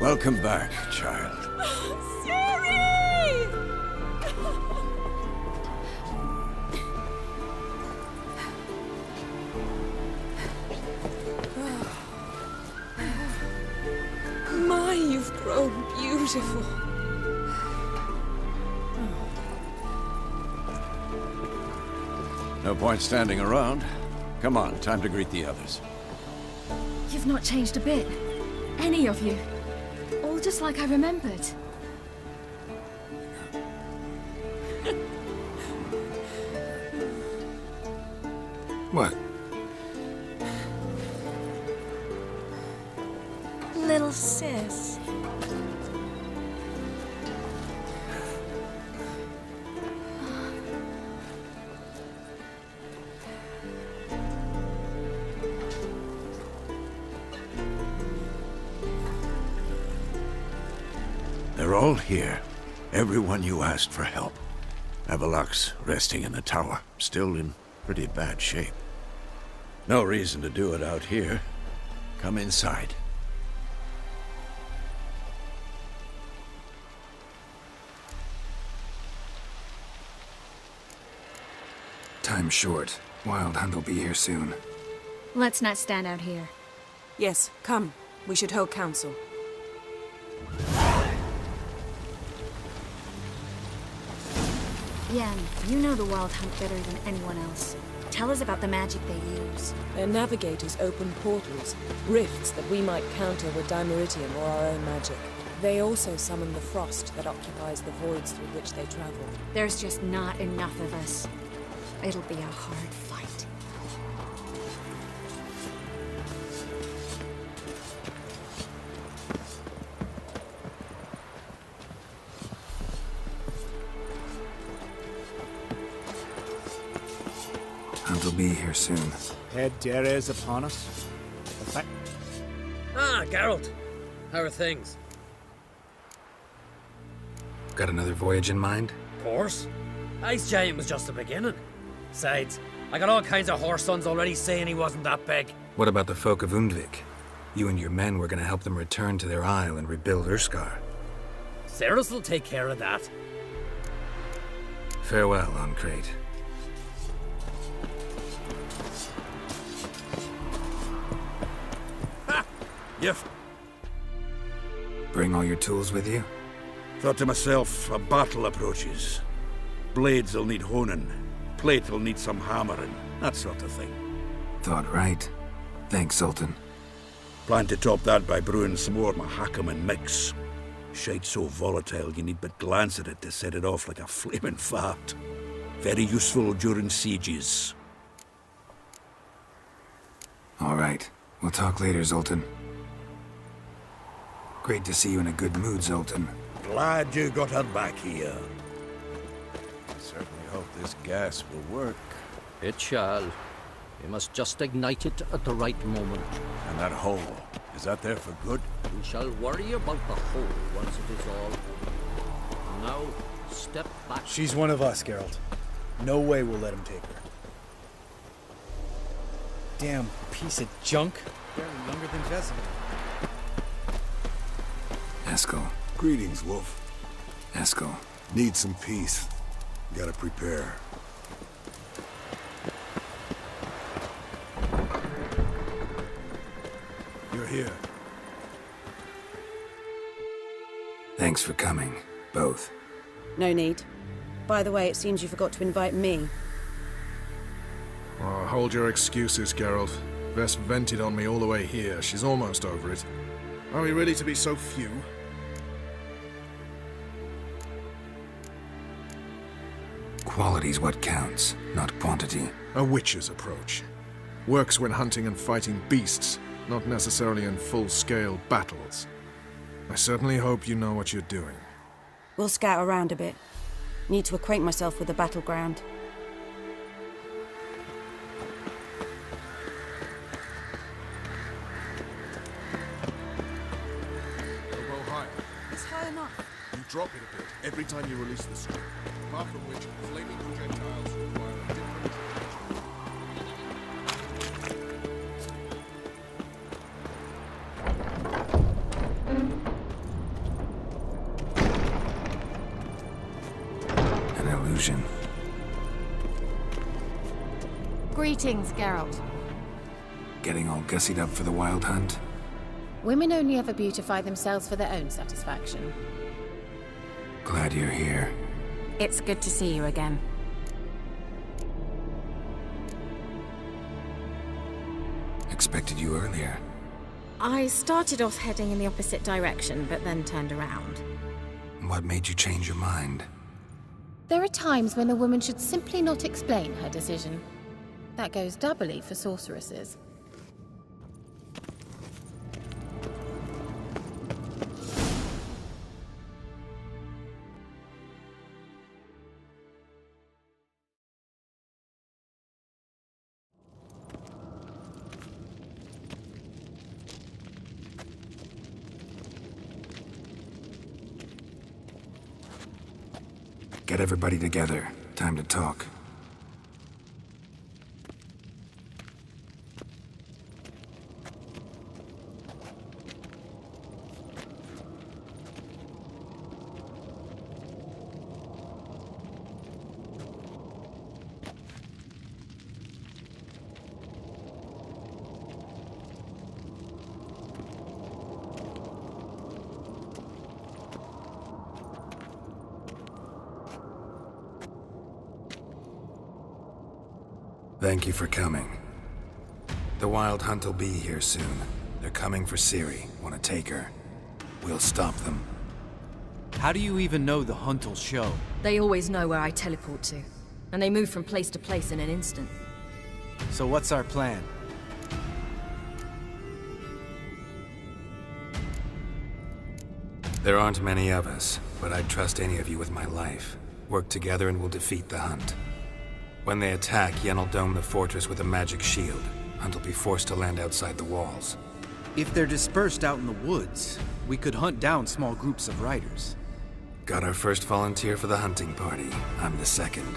Welcome back, child. Siri! My, you've grown beautiful. No point standing around. Come on, time to greet the others. You've not changed a bit. Any of you. All just like I remembered. What? Little sis. They're all here. Everyone you asked for help. Avalok's resting in the tower, still in pretty bad shape. No reason to do it out here. Come inside. Time's short. Wild Hunt will be here soon. Let's not stand out here. Yes, come. We should hold council. Yen, you know the Wild Hunt better than anyone else. Tell us about the magic they use. Their navigators open portals, rifts that we might counter with Dimeritium or our own magic. They also summon the frost that occupies the voids through which they travel. There's just not enough of us. It'll be a hard fight. Hunt will be here soon. Head Deres upon us. Ah, Geralt. How are things? Got another voyage in mind? Of course. Ice Giant was just the beginning. Besides, I got all kinds of horse sons already saying he wasn't that big. What about the folk of Undvik? You and your men were gonna help them return to their isle and rebuild Urskar. Cerys will take care of that. Farewell, Ancrate. Gift. Bring all your tools with you? Thought to myself, a battle approaches. Blades will need honing. Plate will need some hammering. That sort of thing. Thought right. Thanks, Sultan. Plan to top that by brewing some more Mahakaman mix. Shite so volatile you need but glance at it to set it off like a flaming fart. Very useful during sieges. All right. We'll talk later, Zoltan. Great to see you in a good mood, Zoltan. Glad you got her back here. I certainly hope this gas will work. It shall. We must just ignite it at the right moment. And that hole, is that there for good? We shall worry about the hole once it is all. Now, step back. She's one of us, Geralt. No way we'll let him take her. Damn piece of junk. Barely younger than Jessamine. Eskel. Greetings, Wolf. Eskel. Need some peace. Gotta prepare. You're here. Thanks for coming, both. No need. By the way, it seems you forgot to invite me. Oh, hold your excuses, Geralt. Vess vented on me all the way here. She's almost over it. Are we ready to be so few? Quality's what counts, not quantity. A witch's approach. Works when hunting and fighting beasts, not necessarily in full-scale battles. I certainly hope you know what you're doing. We'll scout around a bit. Need to acquaint myself with the battleground. drop it a bit every time you release the string, apart from which flaming projectiles require a different... An illusion. Greetings, Geralt. Getting all gussied up for the wild hunt? Women only ever beautify themselves for their own satisfaction. Glad you're here. It's good to see you again. Expected you earlier. I started off heading in the opposite direction, but then turned around. What made you change your mind? There are times when a woman should simply not explain her decision. That goes doubly for sorceresses. Get everybody together. Time to talk. Thank you for coming. The Wild Hunt will be here soon. They're coming for Ciri. Want to take her? We'll stop them. How do you even know the hunt will show? They always know where I teleport to. And they move from place to place in an instant. So what's our plan? There aren't many of us, but I'd trust any of you with my life. Work together and we'll defeat the Hunt. When they attack, Yen will dome the fortress with a magic shield. Hunt will be forced to land outside the walls. If they're dispersed out in the woods, we could hunt down small groups of riders. Got our first volunteer for the hunting party. I'm the second.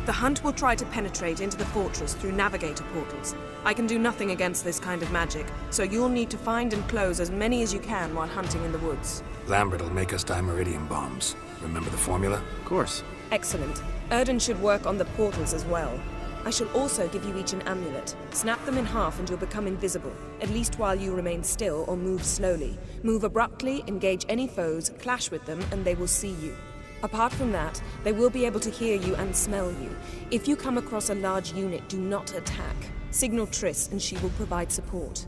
The Hunt will try to penetrate into the fortress through navigator portals. I can do nothing against this kind of magic, so you'll need to find and close as many as you can while hunting in the woods. Lambert will make us dimeridium bombs. Remember the formula? Of course. Excellent. Erden should work on the portals as well. I shall also give you each an amulet. Snap them in half and you'll become invisible, at least while you remain still or move slowly. Move abruptly, engage any foes, clash with them, and they will see you. Apart from that, they will be able to hear you and smell you. If you come across a large unit, do not attack. Signal Triss and she will provide support.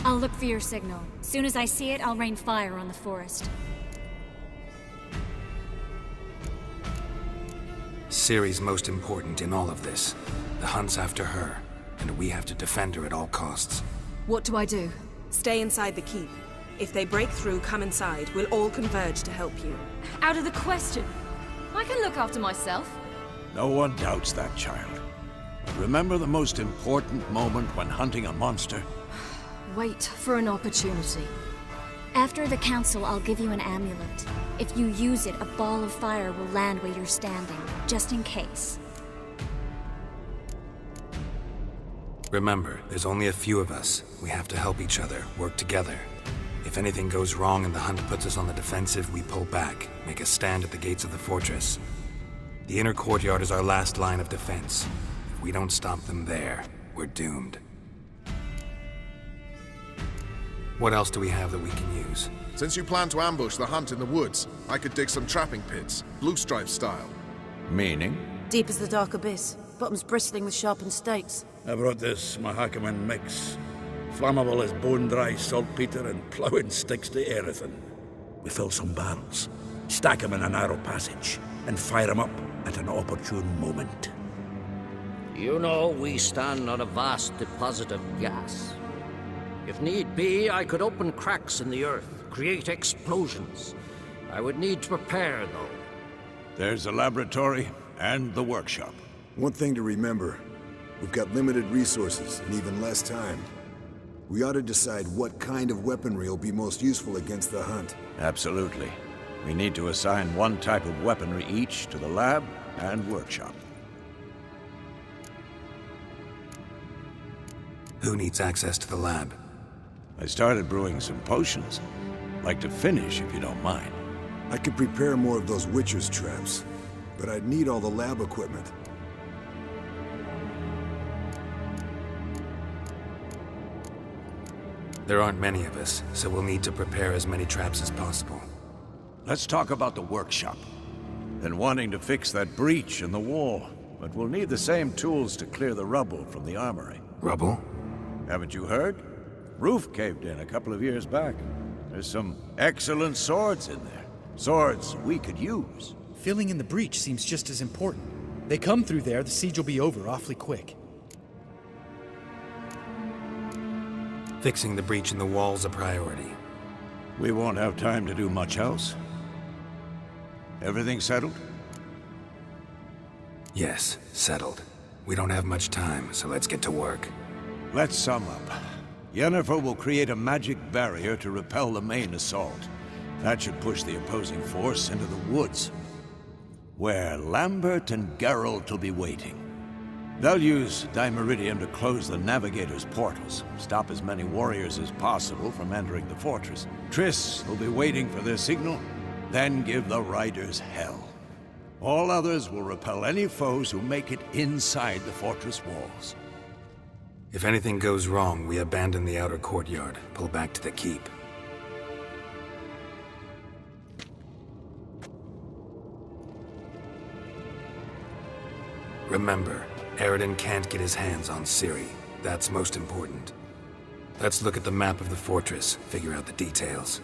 I'll look for your signal. Soon as I see it, I'll rain fire on the forest. Ciri's most important in all of this. The Hunt's after her, and we have to defend her at all costs. What do I do? Stay inside the keep. If they break through, come inside. We'll all converge to help you. Out of the question. I can look after myself. No one doubts that, child. But remember the most important moment when hunting a monster? Wait for an opportunity. After the council, I'll give you an amulet. If you use it, a ball of fire will land where you're standing, just in case. Remember, there's only a few of us. We have to help each other, work together. If anything goes wrong and the Hunt puts us on the defensive, we pull back, make a stand at the gates of the fortress. The inner courtyard is our last line of defense. If we don't stop them there, we're doomed. What else do we have that we can use? Since you plan to ambush the Hunt in the woods, I could dig some trapping pits, blue stripe style. Meaning? Deep as the dark abyss, bottoms bristling with sharpened stakes. I brought this Mahakaman mix. Flammable as bone-dry saltpeter and ploughing sticks to erythrin. We fill some barrels, stack them in a narrow passage, and fire them up at an opportune moment. You know, we stand on a vast deposit of gas. If need be, I could open cracks in the earth, create explosions. I would need to prepare, though. There's a laboratory and the workshop. One thing to remember, we've got limited resources and even less time. We ought to decide what kind of weaponry will be most useful against the Hunt. Absolutely. We need to assign one type of weaponry each to the lab and workshop. Who needs access to the lab? I started brewing some potions. Like to finish, if you don't mind. I could prepare more of those Witcher's traps, but I'd need all the lab equipment. There aren't many of us, so we'll need to prepare as many traps as possible. Let's talk about the workshop. Been wanting to fix that breach in the wall, but we'll need the same tools to clear the rubble from the armory. Rubble? Haven't you heard? Roof caved in a couple of years back. There's some excellent swords in there. Swords we could use. Filling in the breach seems just as important. They come through there, the siege will be over awfully quick. Fixing the breach in the wall's a priority. We won't have time to do much else. Everything settled? Yes, settled. We don't have much time, so let's get to work. Let's sum up. Yennefer will create a magic barrier to repel the main assault. That should push the opposing force into the woods, where Lambert and Geralt will be waiting. They'll use Dimeridium to close the Navigator's portals, stop as many warriors as possible from entering the fortress. Triss will be waiting for their signal, then give the Riders hell. All others will repel any foes who make it inside the fortress walls. If anything goes wrong, we abandon the outer courtyard, pull back to the keep. Remember, Aroden can't get his hands on Ciri. That's most important. Let's look at the map of the fortress, figure out the details.